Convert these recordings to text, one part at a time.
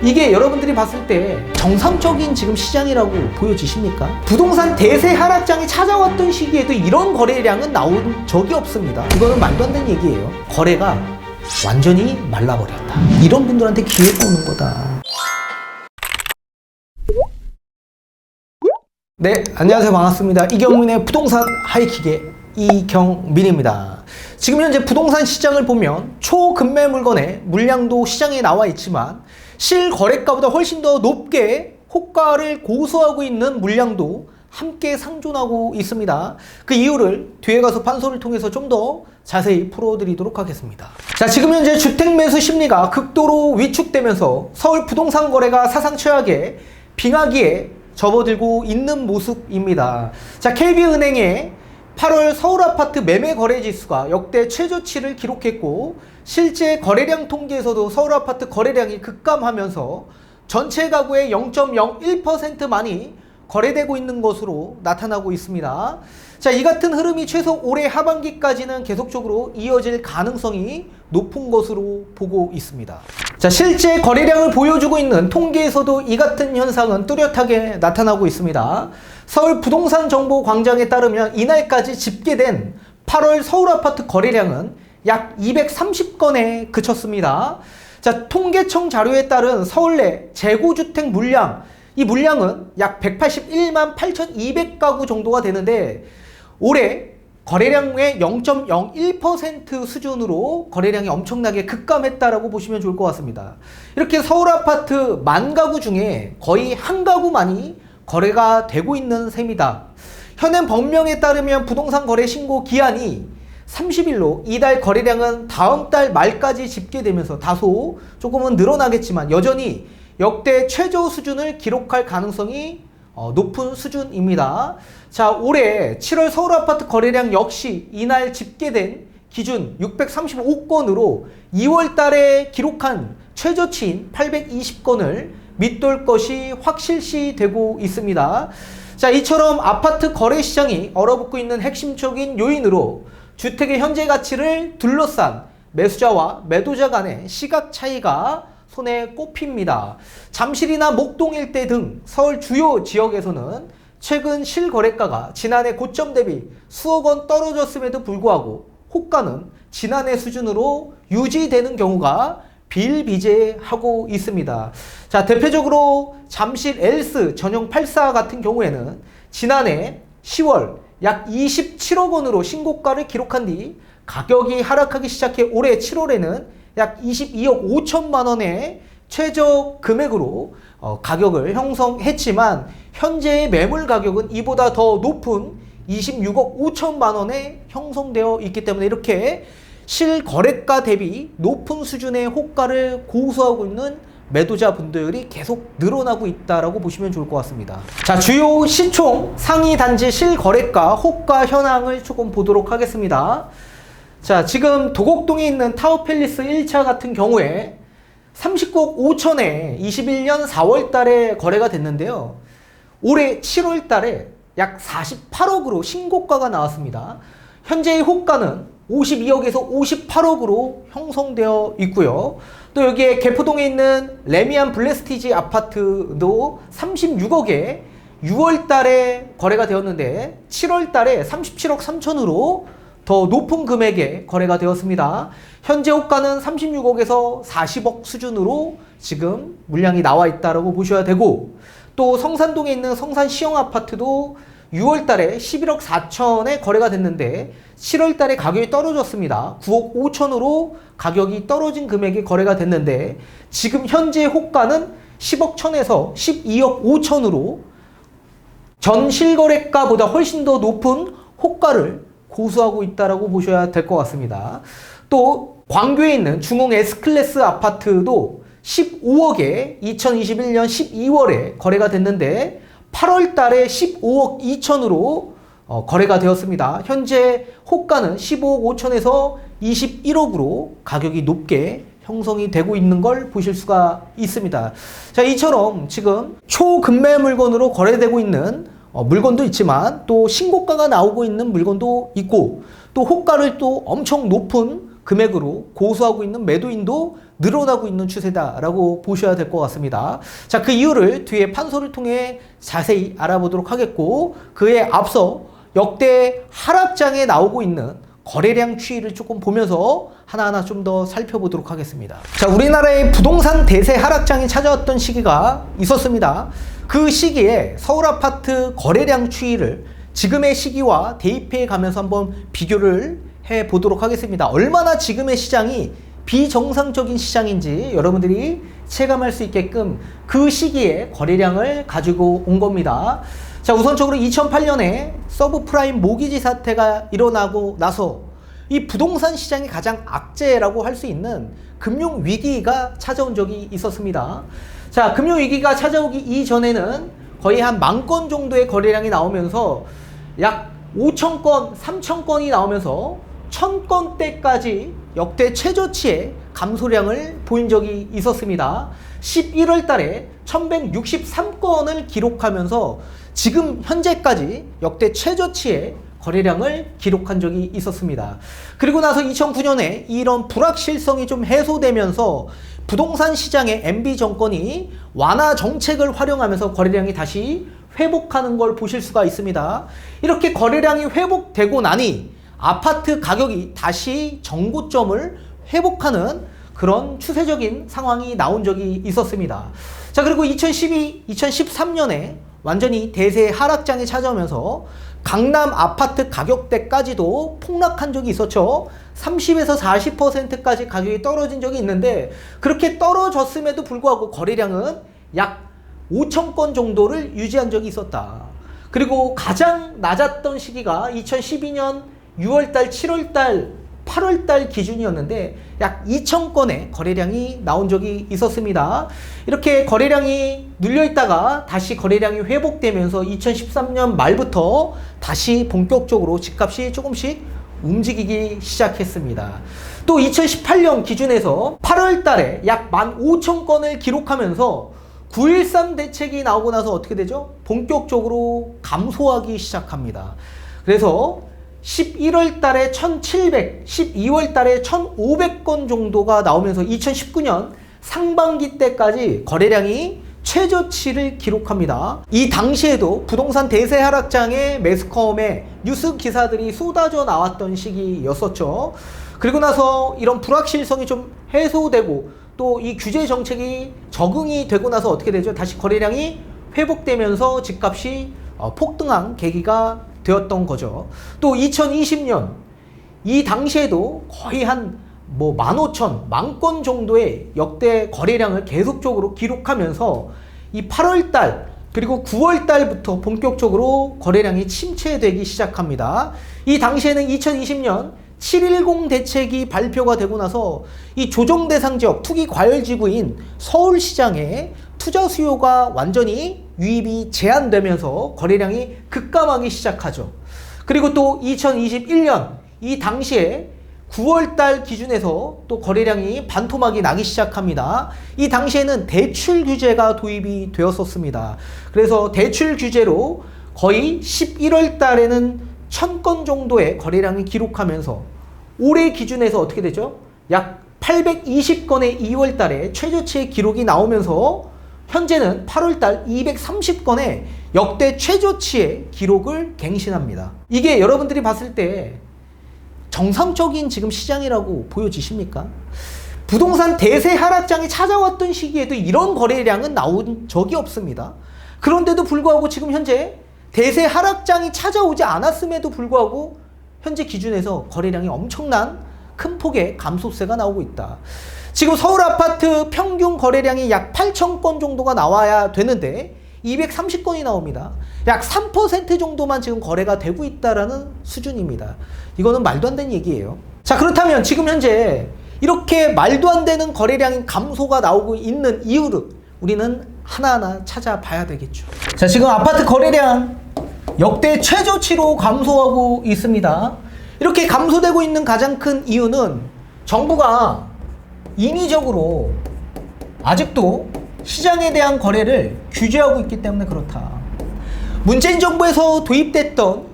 이게 여러분들이 봤을 때 정상적인 지금 시장이라고 보여지십니까? 부동산 대세 하락장이 찾아왔던 시기에도 이런 거래량은 나온 적이 없습니다. 이거는 말도 안 되는 얘기예요. 거래가 완전히 말라버렸다. 이런 분들한테 기회가 오는 거다. 네, 안녕하세요. 반갑습니다. 이경민의 부동산 하이킥의 이경민입니다. 지금 현재 부동산 시장을 보면 초급매 물건의 물량도 시장에 나와 있지만 실거래가보다 훨씬 더 높게 호가를 고수하고 있는 물량도 함께 상존하고 있습니다. 그 이유를 뒤에 가서 판소를 통해서 좀 더 자세히 풀어드리도록 하겠습니다. 자, 지금 현재 주택 매수 심리가 극도로 위축되면서 서울 부동산 거래가 사상 최악의 빙하기에 접어들고 있는 모습입니다. 자, KB은행의 8월 서울 아파트 매매 거래 지수가 역대 최저치를 기록했고, 실제 거래량 통계에서도 서울 아파트 거래량이 급감하면서 전체 가구의 0.01%만이 거래되고 있는 것으로 나타나고 있습니다. 자, 이 같은 흐름이 최소 올해 하반기까지는 계속적으로 이어질 가능성이 높은 것으로 보고 있습니다. 자, 실제 거래량을 보여주고 있는 통계에서도 이 같은 현상은 뚜렷하게 나타나고 있습니다. 서울 부동산 정보 광장에 따르면 이날까지 집계된 8월 서울 아파트 거래량은 약 230건에 그쳤습니다. 자, 통계청 자료에 따른 서울 내 재고주택 물량, 이 물량은 약 181만 8,200가구 정도가 되는데 올해 거래량의 0.01% 수준으로 거래량이 엄청나게 급감했다라고 보시면 좋을 것 같습니다. 이렇게 서울 아파트 만 가구 중에 거의 한 가구만이 거래가 되고 있는 셈이다. 현행 법령에 따르면 부동산 거래 신고 기한이 30일로 이달 거래량은 다음 달 말까지 집계되면서 다소 조금은 늘어나겠지만 여전히 역대 최저 수준을 기록할 가능성이 높은 수준입니다. 자, 올해 7월 서울 아파트 거래량 역시 이날 집계된 기준 635건으로 2월 달에 기록한 최저치인 820건을 밑돌 것이 확실시되고 있습니다. 자, 이처럼 아파트 거래 시장이 얼어붙고 있는 핵심적인 요인으로 주택의 현재 가치를 둘러싼 매수자와 매도자 간의 시각 차이가 손에 꼽힙니다. 잠실이나 목동 일대 등 서울 주요 지역에서는 최근 실거래가가 지난해 고점 대비 수억 원 떨어졌음에도 불구하고 호가는 지난해 수준으로 유지되는 경우가 비일비재하고 있습니다. 자, 대표적으로 잠실 엘스 전용 84 같은 경우에는 지난해 10월 약 27억 원으로 신고가를 기록한 뒤 가격이 하락하기 시작해 올해 7월에는 약 22억 5천만 원의 최저 금액으로 가격을 형성했지만 현재의 매물 가격은 이보다 더 높은 26억 5천만 원에 형성되어 있기 때문에 이렇게 실거래가 대비 높은 수준의 호가를 고수하고 있는 매도자분들이 계속 늘어나고 있다라고 보시면 좋을 것 같습니다. 자, 주요 시총 상위 단지 실거래가 호가 현황을 조금 보도록 하겠습니다. 자, 지금 도곡동에 있는 타워팰리스 1차 같은 경우에 39억 5천에 21년 4월 달에 거래가 됐는데요. 올해 7월 달에 약 48억으로 신고가가 나왔습니다. 현재의 호가는 52억에서 58억으로 형성되어 있고요. 또 여기에 개포동에 있는 레미안 블레스티지 아파트도 36억에 6월 달에 거래가 되었는데 7월 달에 37억 3천으로 더 높은 금액에 거래가 되었습니다. 현재 호가는 36억에서 40억 수준으로 지금 물량이 나와 있다고 보셔야 되고, 또 성산동에 있는 성산 시형 아파트도 6월 달에 11억 4천에 거래가 됐는데 7월 달에 가격이 떨어졌습니다. 9억 5천으로 가격이 떨어진 금액이 거래가 됐는데 지금 현재 호가는 10억 천에서 12억 5천으로 전 실거래가보다 훨씬 더 높은 호가를 고수하고 있다고 보셔야 될 것 같습니다. 또 광교에 있는 중흥 S클래스 아파트도 15억에 2021년 12월에 거래가 됐는데 8월 달에 15억 2천으로 거래가 되었습니다. 현재 호가는 15억 5천에서 21억으로 가격이 높게 형성이 되고 있는 걸 보실 수가 있습니다. 자, 이처럼 지금 초급매 물건으로 거래되고 있는 물건도 있지만 또 신고가가 나오고 있는 물건도 있고 또 호가를 또 엄청 높은 금액으로 고수하고 있는 매도인도 늘어나고 있는 추세다라고 보셔야 될 것 같습니다. 자, 그 이유를 뒤에 판소를 통해 자세히 알아보도록 하겠고, 그에 앞서 역대 하락장에 나오고 있는 거래량 추이를 조금 보면서 하나하나 좀 더 살펴보도록 하겠습니다. 자, 우리나라의 부동산 대세 하락장이 찾아왔던 시기가 있었습니다. 그 시기에 서울 아파트 거래량 추이를 지금의 시기와 대입해 가면서 한번 비교를 해 보도록 하겠습니다. 얼마나 지금의 시장이 비정상적인 시장인지 여러분들이 체감할 수 있게끔 그 시기에 거래량을 가지고 온 겁니다. 자, 우선적으로 2008년에 서브프라임 모기지 사태가 일어나고 나서 이 부동산 시장이 가장 악재라고 할 수 있는 금융위기가 찾아온 적이 있었습니다. 자, 금융위기가 찾아오기 이전에는 거의 한 10,000건 정도의 거래량이 나오면서 약 5,000건, 3,000건이 나오면서 1,000건대까지 역대 최저치의 감소량을 보인 적이 있었습니다. 11월 달에 1,163건을 기록하면서 지금 현재까지 역대 최저치의 거래량을 기록한 적이 있었습니다. 그리고 나서 2009년에 이런 불확실성이 좀 해소되면서 부동산 시장의 MB 정권이 완화 정책을 활용하면서 거래량이 다시 회복하는 걸 보실 수가 있습니다. 이렇게 거래량이 회복되고 나니 아파트 가격이 다시 정고점을 회복하는 그런 추세적인 상황이 나온 적이 있었습니다. 자, 그리고 2013년에 완전히 대세 하락장이 찾아오면서 강남 아파트 가격대까지도 폭락한 적이 있었죠. 30에서 40%까지 가격이 떨어진 적이 있는데, 그렇게 떨어졌음에도 불구하고 거래량은 약 5,000건 정도를 유지한 적이 있었다. 그리고 가장 낮았던 시기가 2012년 6월달, 7월달, 8월달 기준이었는데 약 2,000건의 거래량이 나온 적이 있었습니다. 이렇게 거래량이 눌려있다가 다시 거래량이 회복되면서 2013년 말부터 다시 본격적으로 집값이 조금씩 움직이기 시작했습니다. 또 2018년 기준에서 8월달에 약 15,000건을 기록하면서 9.13 대책이 나오고 나서 어떻게 되죠? 본격적으로 감소하기 시작합니다. 그래서 11월 달에 1,700, 12월 달에 1,500건 정도가 나오면서 2019년 상반기 때까지 거래량이 최저치를 기록합니다. 이 당시에도 부동산 대세 하락장에 매스컴에 뉴스 기사들이 쏟아져 나왔던 시기였었죠. 그리고 나서 이런 불확실성이 좀 해소되고 또 이 규제 정책이 적응이 되고 나서 어떻게 되죠? 다시 거래량이 회복되면서 집값이 폭등한 계기가 되었던 거죠. 또 2020년 이 당시에도 거의 한 15,000, 10,000건 정도의 역대 거래량을 계속적으로 기록하면서 이 8월달 그리고 9월달부터 본격적으로 거래량이 침체되기 시작합니다. 이 당시에는 2020년 7.10 대책이 발표가 되고 나서 이 조정 대상 지역 투기 과열 지구인 서울시장에 투자 수요가 완전히 유입이 제한되면서 거래량이 급감하기 시작하죠. 그리고 또 2021년 이 당시에 9월달 기준에서 또 거래량이 반토막이 나기 시작합니다. 이 당시에는 대출 규제가 도입이 되었었습니다. 그래서 대출 규제로 거의 11월 달에는 1,000건 정도의 거래량이 기록하면서 올해 기준에서 어떻게 되죠? 약 820건의 2월 달에 최저치의 기록이 나오면서 현재는 8월달 230건의 역대 최저치의 기록을 갱신합니다. 이게 여러분들이 봤을 때 정상적인 지금 시장이라고 보여지십니까? 부동산 대세 하락장이 찾아왔던 시기에도 이런 거래량은 나온 적이 없습니다. 그런데도 불구하고 지금 현재 대세 하락장이 찾아오지 않았음에도 불구하고 현재 기준에서 거래량이 엄청난 큰 폭의 감소세가 나오고 있다. 지금 서울 아파트 평균 거래량이 약 8,000건 정도가 나와야 되는데 230건이 나옵니다. 약 3% 정도만 지금 거래가 되고 있다라는 수준입니다. 이거는 말도 안 되는 얘기예요. 자, 그렇다면 지금 현재 이렇게 말도 안 되는 거래량이 감소가 나오고 있는 이유를 우리는 하나하나 찾아봐야 되겠죠. 자, 지금 아파트 거래량 역대 최저치로 감소하고 있습니다. 이렇게 감소되고 있는 가장 큰 이유는 정부가 인위적으로 아직도 시장에 대한 거래를 규제하고 있기 때문에 그렇다. 문재인 정부에서 도입됐던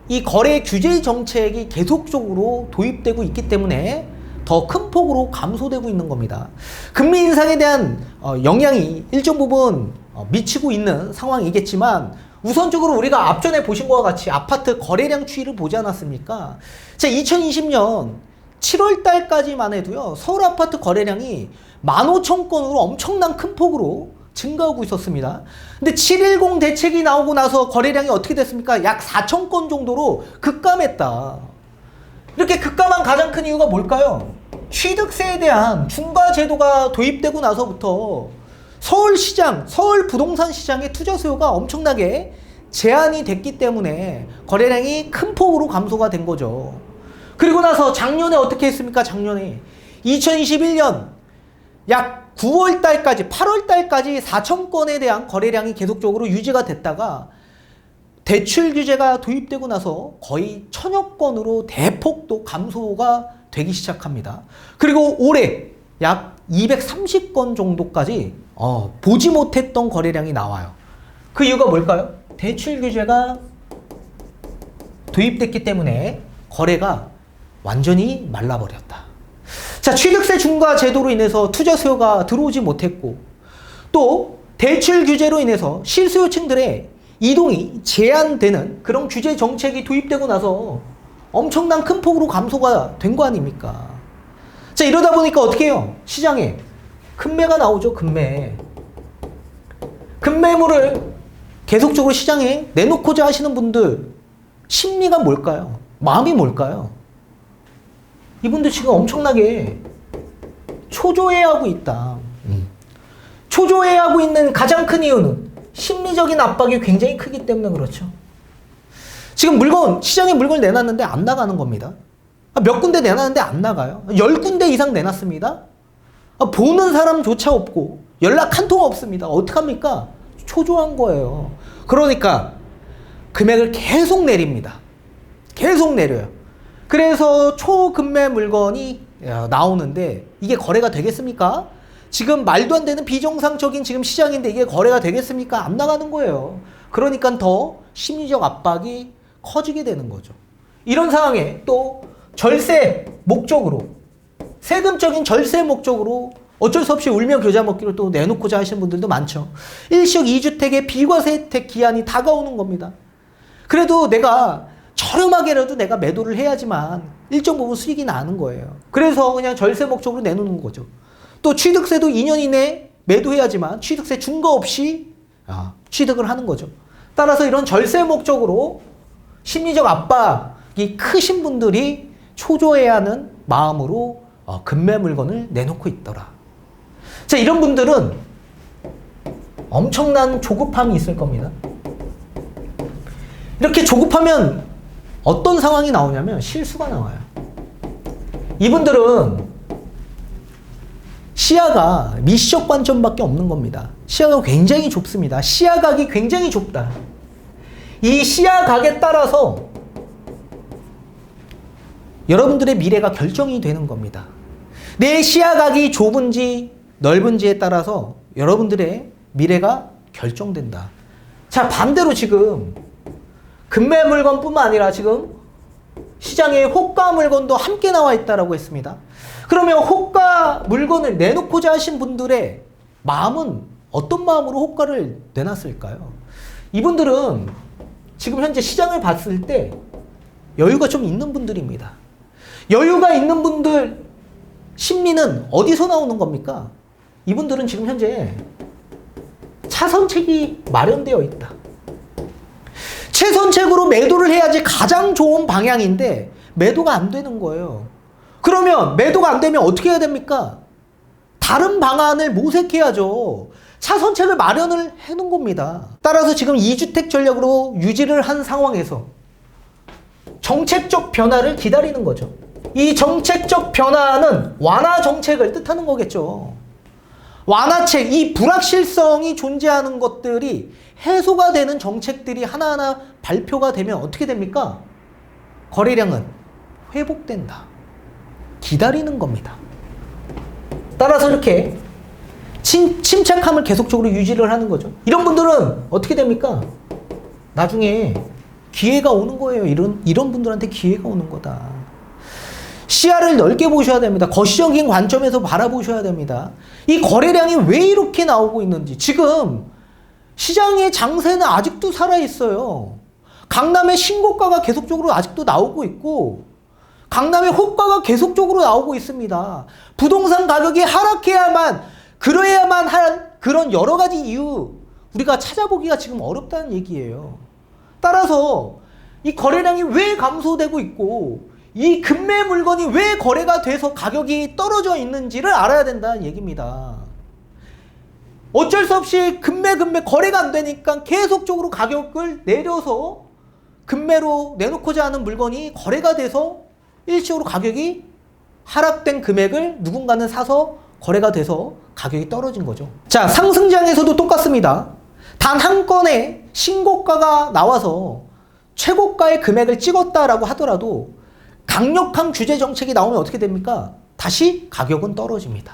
이 거래 규제 정책이 계속적으로 도입되고 있기 때문에 더 큰 폭으로 감소되고 있는 겁니다. 금리 인상에 대한 영향이 일정 부분 미치고 있는 상황이겠지만 우선적으로 우리가 앞전에 보신 것과 같이 아파트 거래량 추이를 보지 않았습니까? 자, 2020년 7월 달까지만 해도요, 서울 아파트 거래량이 15,000건으로 엄청난 큰 폭으로 증가하고 있었습니다. 근데 7.10 대책이 나오고 나서 거래량이 어떻게 됐습니까? 약 4,000건 정도로 급감했다. 이렇게 급감한 가장 큰 이유가 뭘까요? 취득세에 대한 중과 제도가 도입되고 나서부터 서울 시장, 서울 부동산 시장의 투자 수요가 엄청나게 제한이 됐기 때문에 거래량이 큰 폭으로 감소가 된 거죠. 그리고 나서 작년에 어떻게 했습니까? 작년에 2021년 약 9월 달까지, 8월 달까지 4,000건에 대한 거래량이 계속적으로 유지가 됐다가 대출 규제가 도입되고 나서 거의 1,000여 건으로 대폭 또 감소가 되기 시작합니다. 그리고 올해 약 230건 정도까지 보지 못했던 거래량이 나와요. 그 이유가 뭘까요? 대출 규제가 도입됐기 때문에 거래가 완전히 말라버렸다. 자, 취득세 중과 제도로 인해서 투자 수요가 들어오지 못했고 또 대출 규제로 인해서 실수요층들의 이동이 제한되는 그런 규제 정책이 도입되고 나서 엄청난 큰 폭으로 감소가 된 거 아닙니까? 자, 이러다 보니까 어떻게 해요? 시장에 금매가 나오죠. 금매물을 계속적으로 시장에 내놓고자 하시는 분들 심리가 뭘까요? 마음이 뭘까요? 이분들 지금 엄청나게 초조해하고 있다. 초조해하고 있는 가장 큰 이유는 심리적인 압박이 굉장히 크기 때문에 그렇죠. 지금 시장에 물건을 내놨는데 안 나가는 겁니다. 몇 군데 내놨는데 안 나가요. 10군데 이상 내놨습니다. 보는 사람조차 없고 연락 한 통 없습니다. 어떡합니까? 초조한 거예요. 그러니까 금액을 계속 내립니다. 계속 내려요. 그래서 초금매 물건이 나오는데 이게 거래가 되겠습니까? 지금 말도 안 되는 비정상적인 지금 시장인데 이게 거래가 되겠습니까? 안 나가는 거예요. 그러니까 더 심리적 압박이 커지게 되는 거죠. 이런 상황에 또 절세 목적으로, 세금적인 절세 목적으로 어쩔 수 없이 울며 겨자 먹기로 또 내놓고자 하시는 분들도 많죠. 일시적 2주택의 비과세 혜택 기한이 다가오는 겁니다. 그래도 내가 저렴하게라도 내가 매도를 해야지만 일정 부분 수익이 나는 거예요. 그래서 그냥 절세 목적으로 내놓는 거죠. 또 취득세도 2년 이내에 매도해야지만 취득세 중과 없이 취득을 하는 거죠. 따라서 이런 절세 목적으로 심리적 압박이 크신 분들이 초조해야 하는 마음으로 금매 물건을 내놓고 있더라. 자, 이런 분들은 엄청난 조급함이 있을 겁니다. 이렇게 조급하면 어떤 상황이 나오냐면 실수가 나와요. 이분들은 시야가 미시적 관점밖에 없는 겁니다. 시야가 굉장히 좁습니다. 시야각이 굉장히 좁다. 이 시야각에 따라서 여러분들의 미래가 결정이 되는 겁니다. 내 시야각이 좁은지 넓은지에 따라서 여러분들의 미래가 결정된다. 자, 반대로 지금 금매 물건뿐만 아니라 지금 시장에 호가 물건도 함께 나와 있다라고 했습니다. 그러면 호가 물건을 내놓고자 하신 분들의 마음은 어떤 마음으로 호가를 내놨을까요? 이분들은 지금 현재 시장을 봤을 때 여유가 좀 있는 분들입니다. 여유가 있는 분들 심리는 어디서 나오는 겁니까? 이분들은 지금 현재 차선책이 마련되어 있다. 최선책으로 매도를 해야지 가장 좋은 방향인데 매도가 안 되는 거예요. 그러면 매도가 안 되면 어떻게 해야 됩니까? 다른 방안을 모색해야죠. 차선책을 마련을 해놓은 겁니다. 따라서 지금 2주택 전략으로 유지를 한 상황에서 정책적 변화를 기다리는 거죠. 이 정책적 변화는 완화 정책을 뜻하는 거겠죠. 완화책, 이 불확실성이 존재하는 것들이 해소가 되는 정책들이 하나하나 발표가 되면 어떻게 됩니까? 거래량은 회복된다. 기다리는 겁니다. 따라서 이렇게 침착함을 계속적으로 유지를 하는 거죠. 이런 분들은 어떻게 됩니까? 나중에 기회가 오는 거예요. 이런 분들한테 기회가 오는 거다. 시야를 넓게 보셔야 됩니다. 거시적인 관점에서 바라보셔야 됩니다. 이 거래량이 왜 이렇게 나오고 있는지. 지금 시장의 장세는 아직도 살아있어요. 강남의 신고가가 계속적으로 아직도 나오고 있고 강남의 호가가 계속적으로 나오고 있습니다. 부동산 가격이 하락해야만 그래야만 할 그런 여러 가지 이유 우리가 찾아보기가 지금 어렵다는 얘기예요. 따라서 이 거래량이 왜 감소되고 있고 이 금매 물건이 왜 거래가 돼서 가격이 떨어져 있는지를 알아야 된다는 얘기입니다. 어쩔 수 없이 금매 거래가 안 되니까 계속적으로 가격을 내려서 금매로 내놓고자 하는 물건이 거래가 돼서 일시적으로 가격이 하락된 금액을 누군가는 사서 거래가 돼서 가격이 떨어진 거죠. 자, 상승장에서도 똑같습니다. 단 한 건의 신고가가 나와서 최고가의 금액을 찍었다라고 하더라도 강력한 규제 정책이 나오면 어떻게 됩니까? 다시 가격은 떨어집니다.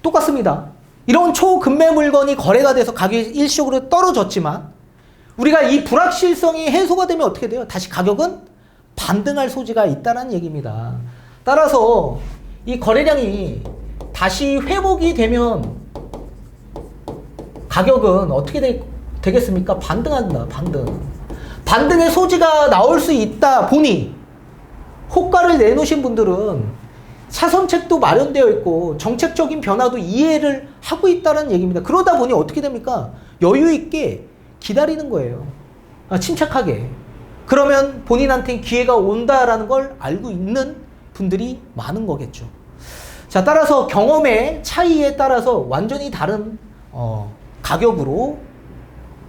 똑같습니다. 이런 초금매 물건이 거래가 돼서 가격이 일시적으로 떨어졌지만 우리가 이 불확실성이 해소가 되면 어떻게 돼요? 다시 가격은 반등할 소지가 있다는 얘기입니다. 따라서 이 거래량이 다시 회복이 되면 가격은 어떻게 되겠습니까? 반등한다. 반등의 소지가 나올 수 있다 보니 호가를 내놓으신 분들은 차선책도 마련되어 있고 정책적인 변화도 이해를 하고 있다는 얘기입니다. 그러다 보니 어떻게 됩니까? 여유 있게 기다리는 거예요. 침착하게. 그러면 본인한테 기회가 온다라는 걸 알고 있는 분들이 많은 거겠죠. 자, 따라서 경험의 차이에 따라서 완전히 다른 가격으로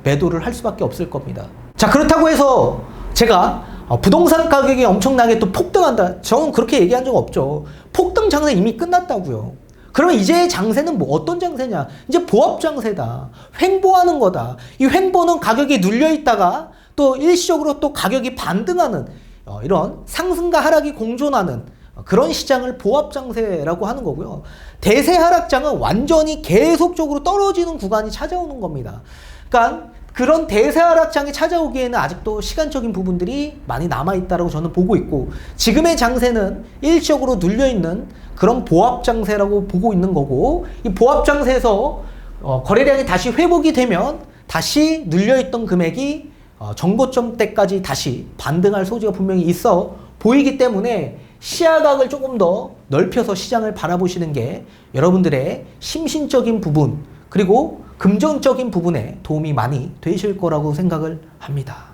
매도를 할 수밖에 없을 겁니다. 자, 그렇다고 해서 제가 부동산 가격이 엄청나게 또 폭등한다. 저는 그렇게 얘기한 적 없죠. 폭등 장세 이미 끝났다고요. 그러면 이제 장세는 뭐 어떤 장세냐? 이제 보합 장세다. 횡보하는 거다. 이 횡보는 가격이 눌려 있다가 또 일시적으로 또 가격이 반등하는 이런 상승과 하락이 공존하는 그런 시장을 보합 장세라고 하는 거고요. 대세 하락장은 완전히 계속적으로 떨어지는 구간이 찾아오는 겁니다. 그러니까 그런 대세 하락장이 찾아오기에는 아직도 시간적인 부분들이 많이 남아있다고 저는 보고 있고 지금의 장세는 일시적으로 눌려있는 그런 보합 장세라고 보고 있는 거고 이 보합 장세에서 거래량이 다시 회복이 되면 다시 눌려있던 금액이 정고점 때까지 다시 반등할 소지가 분명히 있어 보이기 때문에 시야각을 조금 더 넓혀서 시장을 바라보시는 게 여러분들의 심신적인 부분 그리고 금전적인 부분에 도움이 많이 되실 거라고 생각을 합니다.